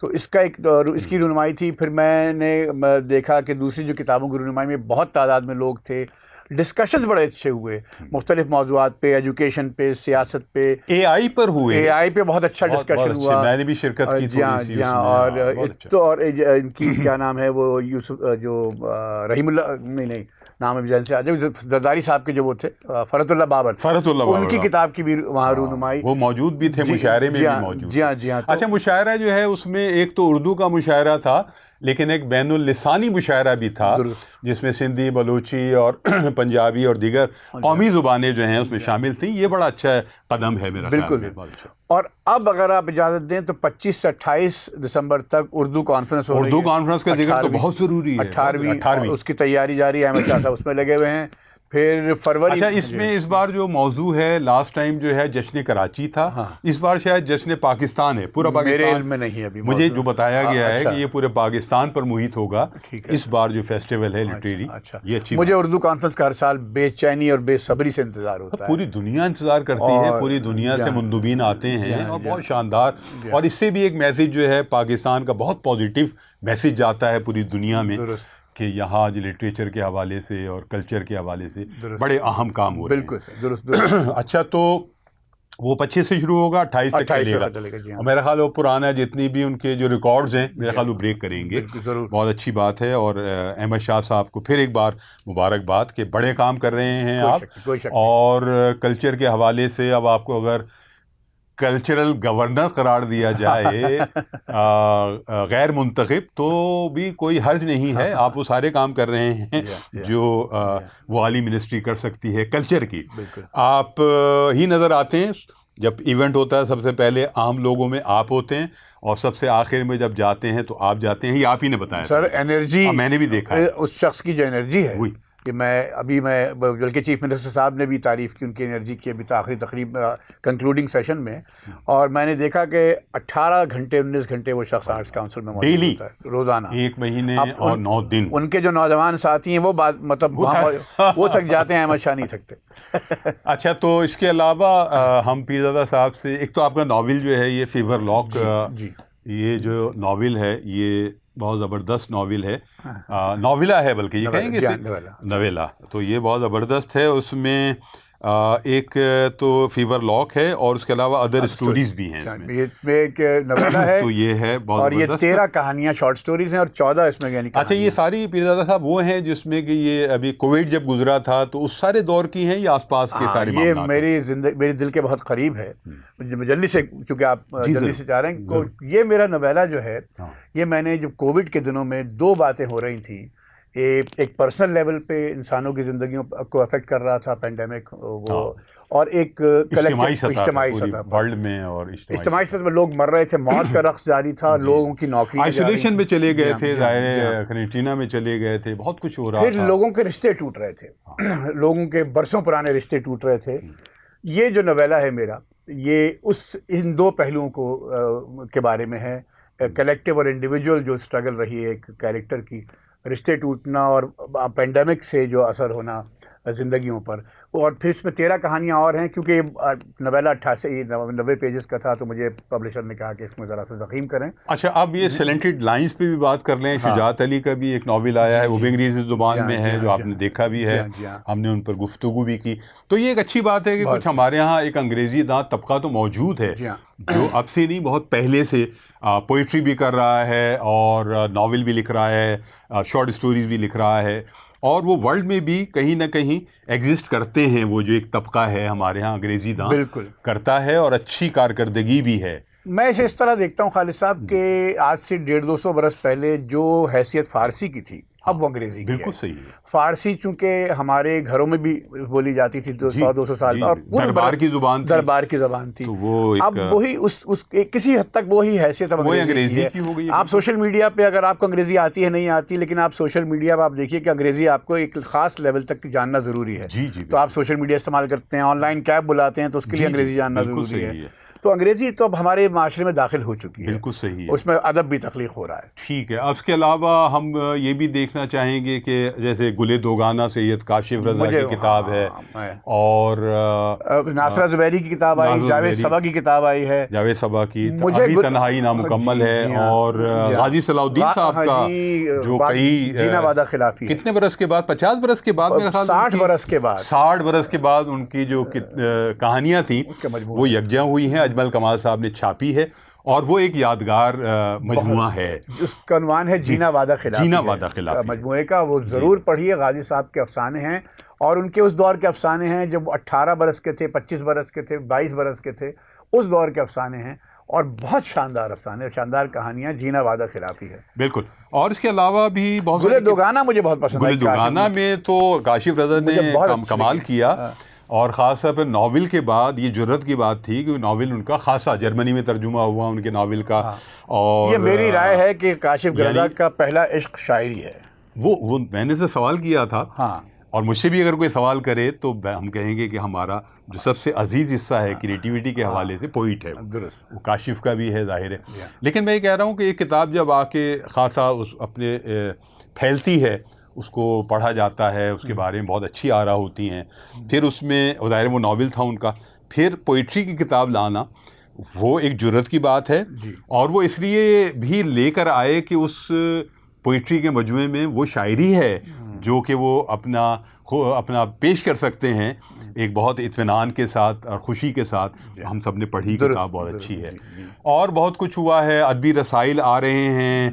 تو اس کا ایک اس کی رونمائی تھی. پھر میں نے دیکھا کہ دوسری جو کتابوں کی رونمائی میں بہت تعداد میں لوگ تھے. ڈسکشنز بڑے اچھے ہوئے مختلف موضوعات پہ, ایجوکیشن پہ, سیاست پہ, اے آئی پر ہوئے. اے آئی پہ بہت اچھا ڈسکشن ہوا. میں نے بھی شرکت کی جی ہاں جی ہاں. اور ان کی کیا نام ہے وہ یوسف جو رحیم اللہ نہیں نام ابھی ذہن سے آ جائے, زرداری صاحب کے جو وہ تھے فرحت اللہ بابر, ان کی کتاب کی بھی وہاں رونمائی. وہ موجود بھی تھے, مشاعرے میں بھی موجود. جی ہاں جی ہاں. اچھا, مشاعرہ جو ہے اس میں ایک تو اردو کا مشاعرہ تھا, لیکن ایک بین اللسانی مشاعرہ بھی تھا جس میں سندھی, بلوچی اور پنجابی اور دیگر قومی زبانیں جو ہیں اس میں شامل تھیں. یہ بڑا اچھا قدم ہے میرا خیال میں. اور اب اگر آپ اجازت دیں تو 25 سے 28 دسمبر تک اردو کانفرنس ہو رہی ہے. اردو کانفرنس کا ذکر تو بہت ضروری ہے. 18ویں اس کی تیاری جاری ہے. احمد شاہ صاحب اس میں لگے ہوئے ہیں. پھر فروری. اچھا, اس میں اس بار جو موضوع ہے, لاسٹ ٹائم جو ہے جشن کراچی تھا, اس بار شاید جشن پاکستان ہے. پورا پاکستان میرے علم میں نہیں ہے ابھی, مجھے جو بتایا گیا ہے کہ یہ پورے پاکستان پر محیط ہوگا اس بار جو فیسٹیول ہے لٹریری. یہ اچھی, مجھے اردو کانفرنس کا ہر سال بے چینی اور بے صبری سے انتظار ہوتا ہے. پوری دنیا انتظار کرتی ہے, پوری دنیا سے مندوبین آتے ہیں اور بہت شاندار. اور اس سے بھی ایک میسیج جو ہے پاکستان کا بہت پازیٹیو میسیج جاتا ہے پوری دنیا میں کہ یہاں جو لٹریچر کے حوالے سے اور کلچر کے حوالے سے بڑے اہم کام ہو رہے ہیں. بالکل درست. اچھا, تو وہ 25 سے شروع ہوگا, 28 تک چلے گا. اور میرا خیال وہ پرانا جتنی بھی ان کے جو ریکارڈز ہیں میرا خیال وہ بریک کریں گے. بہت اچھی بات ہے. اور احمد شاہ صاحب کو پھر ایک بار مبارکباد کہ بڑے کام کر رہے ہیں آپ. اور کلچر کے حوالے سے اب آپ کو اگر کلچرل گورنر قرار دیا جائے غیر منتخب تو بھی کوئی حرج نہیں ہے. آپ وہ سارے کام کر رہے ہیں جو وہ عالی منسٹری کر سکتی ہے کلچر کی. آپ ہی نظر آتے ہیں جب ایونٹ ہوتا ہے, سب سے پہلے عام لوگوں میں آپ ہوتے ہیں, اور سب سے آخر میں جب جاتے ہیں تو آپ جاتے ہیں. یہ آپ ہی نے بتایا سر. انرجی میں نے بھی دیکھا ہے اس شخص کی جو انرجی ہے کہ میں بلکہ چیف منسٹر صاحب نے بھی تعریف کی ان کی انرجی کی ابھی آخری تقریب کنکلوڈنگ سیشن میں. اور میں نے دیکھا کہ 18 گھنٹے 19 گھنٹے وہ شخص آرٹس کاؤنسل میں موجود ہوتا ہے روزانہ, 1 مہینے اور 9 دن. ان کے جو نوجوان ساتھی ہیں وہ بات مطلب وہ تھک جاتے ہیں, احمد شاہ نہیں تھکتے. اچھا, تو اس کے علاوہ ہم پیرزادہ صاحب سے, ایک تو آپ کا ناول جو ہے یہ فیور لاک, یہ جو ناول ہے یہ بہت زبردست ناول ہے, ناولہ ہے بلکہ یہ کہیں گے نویلا. تو یہ بہت زبردست ہے. اس میں ایک تو فیور لاک ہے اور اس کے علاوہ ادر اسٹوریز بھی ہیں. یہ ایک نویلا ہے تو یہ ہے بہت, اور یہ 13 کہانیاں شارٹ سٹوریز ہیں اور 14 اس میں یعنی. اچھا, یہ ساری پیرزادہ صاحب وہ ہیں جس میں کہ یہ ابھی کووڈ جب گزرا تھا تو اس سارے دور کی ہیں یا آس پاس کے سارے معاملات؟ یہ میری زندگی میرے دل کے بہت قریب ہے. جلدی سے چونکہ آپ جلدی سے چاہ رہے ہیں, یہ میرا نویلا جو ہے یہ میں نے جب کووڈ کے دنوں میں 2 باتیں ہو رہی تھیں. ایک پرسنل لیول پہ انسانوں کی زندگیوں کو افیکٹ کر رہا تھا پینڈیمک وہ, اور ایک اجتماعی سطح ورلڈ میں, اور اجتماعی سطح میں لوگ مر رہے تھے, موت کا رقص جاری تھا, لوگوں کی نوکری آئسولیشن میں چلے گئے تھے, قرنطینہ میں چلے گئے تھے, بہت کچھ ہو رہا تھا. پھر لوگوں کے رشتے ٹوٹ رہے تھے, لوگوں کے برسوں پرانے رشتے ٹوٹ رہے تھے. یہ جو نویلا ہے میرا یہ ان 2 پہلوؤں کے بارے میں ہے. کلیکٹیو اور انڈیویجول جو اسٹرگل رہی ہے ایک کیریکٹر کی, رشتے ٹوٹنا اور پینڈیمک سے جو اثر ہونا زندگیوں پر. اور پھر اس میں 13 کہانیاں اور ہیں کیونکہ نویلا 90 پیجز کا تھا تو مجھے پبلشر نے کہا کہ اس میں ذرا سا ضخیم کریں. اچھا, اب یہ سیلنٹڈ لائنز پہ بھی بات کر لیں. شجاعت علی کا بھی ایک ناول آیا ہے, وہ بھی انگریزی زبان میں ہے, جو آپ نے دیکھا بھی ہے, ہم نے ان پر گفتگو بھی کی. تو یہ ایک اچھی بات ہے کہ کچھ ہمارے ہاں ایک انگریزی داں طبقہ تو موجود ہے جو اب سے نہیں بہت پہلے سے پوئٹری بھی کر رہا ہے اور ناول بھی لکھ رہا ہے, شارٹ اسٹوریز بھی لکھ رہا ہے, اور وہ ورلڈ میں بھی کہیں نہ کہیں ایگزسٹ کرتے ہیں. وہ جو ایک طبقہ ہے ہمارے ہاں انگریزی داں بالکل کرتا ہے اور اچھی کارکردگی بھی ہے. میں اسے اس طرح دیکھتا ہوں خالد صاحب کہ آج سے 150-200 برس پہلے جو حیثیت فارسی کی تھی اب وہ انگریزی کی بالکل صحیح ہے. فارسی چونکہ ہمارے گھروں میں بھی بولی جاتی تھی 100-200 سال اور دربار کی زبان تھی, وہ اب وہی اس کسی حد تک وہی حیثیت اب انگریزی کی ہو گئی. آپ سوشل میڈیا پہ اگر آپ کو انگریزی آتی ہے نہیں آتی, لیکن آپ سوشل میڈیا پہ آپ دیکھیے کہ انگریزی آپ کو ایک خاص لیول تک جاننا ضروری ہے. تو آپ سوشل میڈیا استعمال کرتے ہیں, آن لائن کیب بلاتے ہیں تو اس کے لیے انگریزی جاننا ضروری ہے. تو انگریزی تو اب ہمارے معاشرے میں داخل ہو چکی ہے، بالکل صحیح ہے، اس میں ادب بھی تخلیق ہو رہا ہے. ٹھیک ہے. اس کے علاوہ ہم یہ بھی دیکھنا چاہیں گے کہ جیسے گل دوگانہ سید کاشف رضا کی کتاب ہے، اور ناصرہ زبیری کی کتاب آئی، جاوید صبا کی کتاب آئی ہے، جاوید صبا کی ابھی تنہائی نامکمل ہے، اور غازی صلاح الدین صاحب کا جو کئی جینا وعدہ خلافی، کتنے برس کے بعد، 50 برس کے بعد، میرے خیال 60 برس کے بعد، 60 برس کے بعد ان کی جو کہانیاں تھیں وہ یکجا ہوئی ہیں. اجمل کمال صاحب نے چھاپی ہے، اور وہ ایک یادگار مجموعہ ہے جس کا عنوان ہے جینا وعدہ خلافی. جینا وعدہ خلافی مجموعے کا وہ ضرور پڑھیے. غازی صاحب کے افسانے ہیں، اور ان کے اس دور کے افسانے ہیں جب 18 برس کے تھے، 25 برس کے تھے، 22 برس کے تھے، اس دور کے افسانے ہیں، اور بہت شاندار افسانے، شاندار کہانیاں. جینا وعدہ خلافی ہے بالکل. اور اس کے علاوہ بھی بہت گل دوگانہ مجھے بہت پسند ہے. گل دوگانہ میں تو کاشف رضا نے کمال کیا، اور خاص طور پر ناول کے بعد یہ جرت کی بات تھی کہ ناول ان کا خاصا جرمنی میں ترجمہ ہوا ان کے ناول کا. اور یہ میری رائے ہے کہ کاشف رضا کا پہلا عشق شاعری ہے. وہ میں نے سے سوال کیا تھا، ہاں، اور مجھ سے بھی اگر کوئی سوال کرے تو ہم کہیں گے کہ ہمارا جو سب سے عزیز حصہ ہے کریٹیوٹی کے حوالے سے پوئٹ ہے، درست، وہ کاشف کا بھی ہے ظاہر ہے. لیکن میں یہ کہہ رہا ہوں کہ یہ کتاب جب آ کے خاصا اپنے پھیلتی ہے، اس کو پڑھا جاتا ہے، اس کے بارے میں بہت اچھی آراء ہوتی ہیں، پھر اس میں ظاہر وہ ناول تھا ان کا، پھر پوئٹری کی کتاب لانا وہ ایک جرت کی بات ہے. اور وہ اس لیے بھی لے کر آئے کہ اس پوئٹری کے مجموعے میں وہ شاعری ہے جو کہ وہ اپنا پیش کر سکتے ہیں ایک بہت اطمینان کے ساتھ اور خوشی کے ساتھ. ہم سب نے پڑھی، کتاب بہت اچھی ہے. اور بہت کچھ ہوا ہے، ادبی رسائل آ رہے ہیں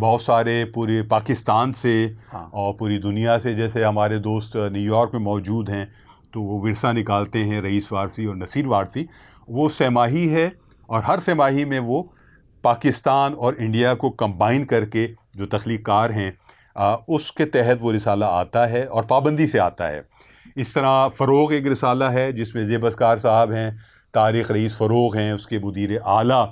بہت سارے پورے پاکستان سے اور پوری دنیا سے. جیسے ہمارے دوست نیو یارک میں موجود ہیں تو وہ ورثہ نکالتے ہیں، رئیس وارثی اور نصیر وارثی. وہ سہ ماہی ہے، اور ہر سہ ماہی میں وہ پاکستان اور انڈیا کو کمبائن کر کے جو تخلیق کار ہیں اس کے تحت وہ رسالہ آتا ہے، اور پابندی سے آتا ہے. اس طرح فروغ ایک رسالہ ہے جس میں زیب اسکار صاحب ہیں، طارق رئیس فروغ ہیں اس کے مدیر اعلیٰ،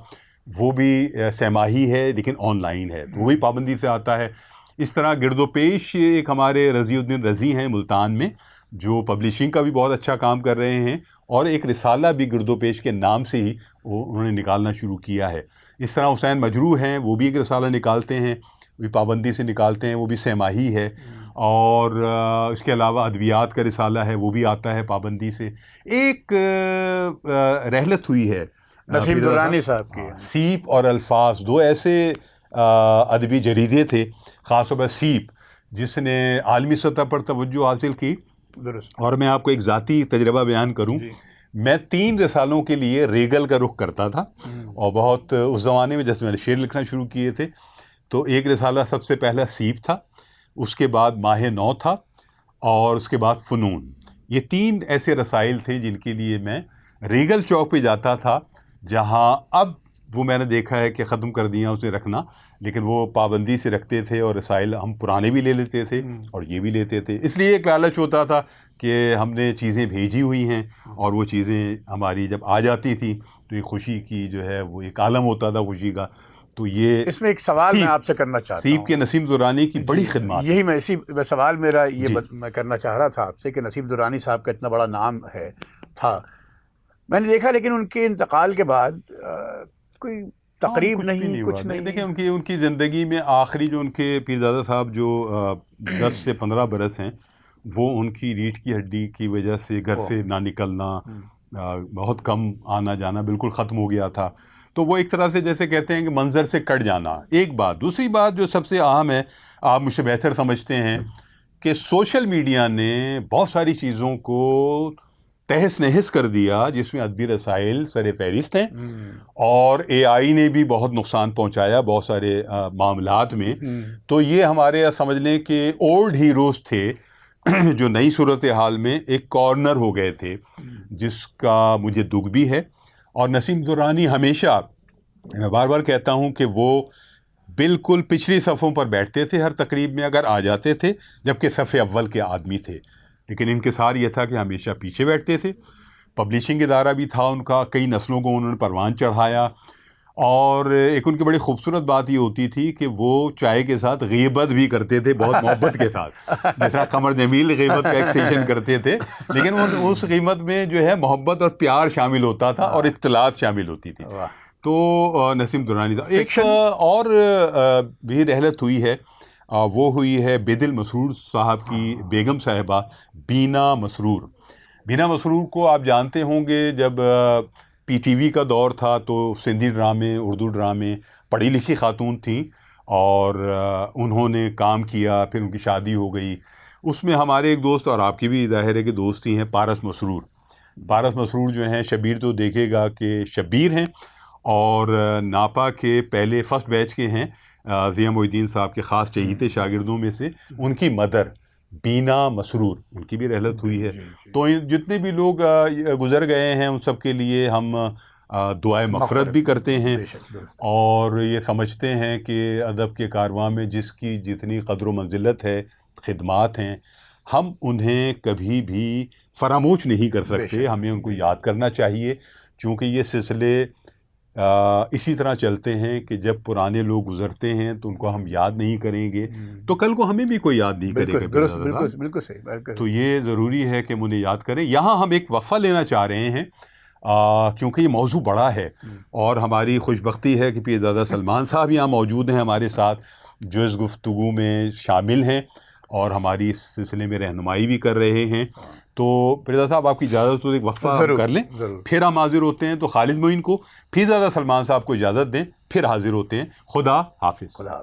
وہ بھی سہ ماہی ہے لیکن آن لائن ہے، وہ بھی پابندی سے آتا ہے. اس طرح گرد و پیش ایک ہمارے رضی الدین رضی ہیں ملتان میں، جو پبلشنگ کا بھی بہت اچھا کام کر رہے ہیں، اور ایک رسالہ بھی گرد و پیش کے نام سے ہی انہوں نے نکالنا شروع کیا ہے. اس طرح حسین مجروح ہیں، وہ بھی ایک رسالہ نکالتے ہیں، بھی پابندی سے نکالتے ہیں، وہ بھی سہ ماہی ہے. اور اس کے علاوہ ادویات کا رسالہ ہے، وہ بھی آتا ہے پابندی سے. ایک رحلت ہوئی ہے نسیم درانی صاحب کی، سیپ اور الفاظ، دو ایسے ادبی جریدے تھے، خاص طور پر سیپ جس نے عالمی سطح پر توجہ حاصل کی. درست. اور میں آپ کو ایک ذاتی تجربہ بیان کروں، میں 3 رسالوں کے لیے ریگل کا رخ کرتا تھا، اور بہت اس زمانے میں جیسے میں نے شعر لکھنا شروع کیے تھے تو ایک رسالہ سب سے پہلا سیپ تھا، اس کے بعد ماہ نو تھا، اور اس کے بعد فنون. یہ 3 ایسے رسائل تھے جن کے لیے میں ریگل چوک پہ جاتا تھا، جہاں اب وہ میں نے دیکھا ہے کہ ختم کر دیا اسے رکھنا، لیکن وہ پابندی سے رکھتے تھے، اور رسائل ہم پرانے بھی لے لیتے تھے اور یہ بھی لیتے تھے. اس لیے ایک لالچ ہوتا تھا کہ ہم نے چیزیں بھیجی ہوئی ہیں، اور وہ چیزیں ہماری جب آ جاتی تھی تو ایک خوشی کی جو ہے وہ ایک عالم ہوتا تھا خوشی کا. تو یہ اس میں ایک سوال میں آپ سے کرنا چاہتا ہوں، سیپ کے نسیم درانی کی بڑی خدمات. یہی میں سوال میرا یہ میں کرنا چاہ رہا تھا آپ سے کہ نسیم درانی صاحب کا اتنا بڑا نام تھا، میں نے دیکھا لیکن ان کے انتقال کے بعد کوئی تقریب نہیں، کچھ نہیں. دیکھیں ان کی زندگی میں آخری جو ان کے پیرزادہ صاحب جو 10 سے 15 برس ہیں، وہ ان کی ریڑھ کی ہڈی کی وجہ سے گھر سے نہ نکلنا، بہت کم آنا جانا بالکل ختم ہو گیا تھا. تو وہ ایک طرح سے جیسے کہتے ہیں کہ منظر سے کٹ جانا. ایک بات. دوسری بات جو سب سے اہم ہے، آپ مجھ سے بہتر سمجھتے ہیں، کہ سوشل میڈیا نے بہت ساری چیزوں کو تہس نہس کر دیا جس میں ادبی رسائل سر فہرست ہیں، اور اے آئی نے بھی بہت نقصان پہنچایا بہت سارے معاملات میں. تو یہ ہمارے سمجھ لیں کہ اولڈ ہیروز تھے جو نئی صورتحال میں ایک کارنر ہو گئے تھے، جس کا مجھے دکھ بھی ہے. اور نسیم درانی ہمیشہ، میں بار بار کہتا ہوں کہ وہ بالکل پچھلی صفوں پر بیٹھتے تھے، ہر تقریب میں اگر آ جاتے تھے، جبکہ صف اول کے آدمی تھے. لیکن انکسار یہ تھا کہ ہمیشہ پیچھے بیٹھتے تھے. پبلشنگ ادارہ بھی تھا ان کا، کئی نسلوں کو انہوں نے پروان چڑھایا، اور ایک ان کی بڑی خوبصورت بات یہ ہوتی تھی کہ وہ چائے کے ساتھ غیبت بھی کرتے تھے بہت محبت کے ساتھ، جس طرح قمر جمیل غیبت کا ایک سیشن کرتے تھے، لیکن اس غیبت میں جو ہے محبت اور پیار شامل ہوتا تھا اور اطلاعات شامل ہوتی تھی. تو نسیم درانی تھا. ایک اور بھی رحلت ہوئی ہے، وہ ہوئی ہے بیدل مسرور صاحب کی بیگم صاحبہ بینا مسرور. بینا مسرور کو آپ جانتے ہوں گے، جب پی ٹی وی کا دور تھا تو سندھی ڈرامے، اردو ڈرامے، پڑھی لکھی خاتون تھیں اور انہوں نے کام کیا. پھر ان کی شادی ہو گئی. اس میں ہمارے ایک دوست اور آپ کی بھی ظاہر ہے کہ دوست ہی ہیں، پارس مسرور. پارس مسرور جو ہیں، شبیر تو دیکھے گا کہ شبیر ہیں اور ناپا کے پہلے فرسٹ بیچ کے ہیں، ضیاء محی الدین صاحب کے خاص چہیتے شاگردوں میں سے. ان کی مدر بینا مسرور، ان کی بھی رحلت ہوئی ہے. تو جتنے بھی لوگ گزر گئے ہیں ان سب کے لیے ہم دعائے مغفرت بھی کرتے ہیں، اور یہ سمجھتے ہیں کہ ادب کے کارواں میں جس کی جتنی قدر و منزلت ہے، خدمات ہیں، ہم انہیں کبھی بھی فراموش نہیں کر سکتے. ہمیں ان کو یاد کرنا چاہیے، چونکہ یہ سلسلے اسی طرح چلتے ہیں کہ جب پرانے لوگ گزرتے ہیں تو ان کو ہم یاد نہیں کریں گے تو کل کو ہمیں بھی کوئی یاد نہیں کرے گا. بالکل صحیح. تو یہ ضروری ہے کہ ہم انہیں یاد کریں. یہاں ہم ایک وقفہ لینا چاہ رہے ہیں کیونکہ یہ موضوع بڑا ہے، اور ہماری خوش بختی ہے کہ پیرزادہ سلمان صاحب یہاں موجود ہیں ہمارے ساتھ، جو اس گفتگو میں شامل ہیں اور ہماری اس سلسلے میں رہنمائی بھی کر رہے ہیں. تو پیرزادہ صاحب آپ کی اجازت تو ایک وقفہ ہم کر لیں، پھر ہم حاضر ہوتے ہیں. تو خالد معین کو، پیرزادہ سلمان صاحب کو اجازت دیں، پھر حاضر ہوتے ہیں. خدا حافظ.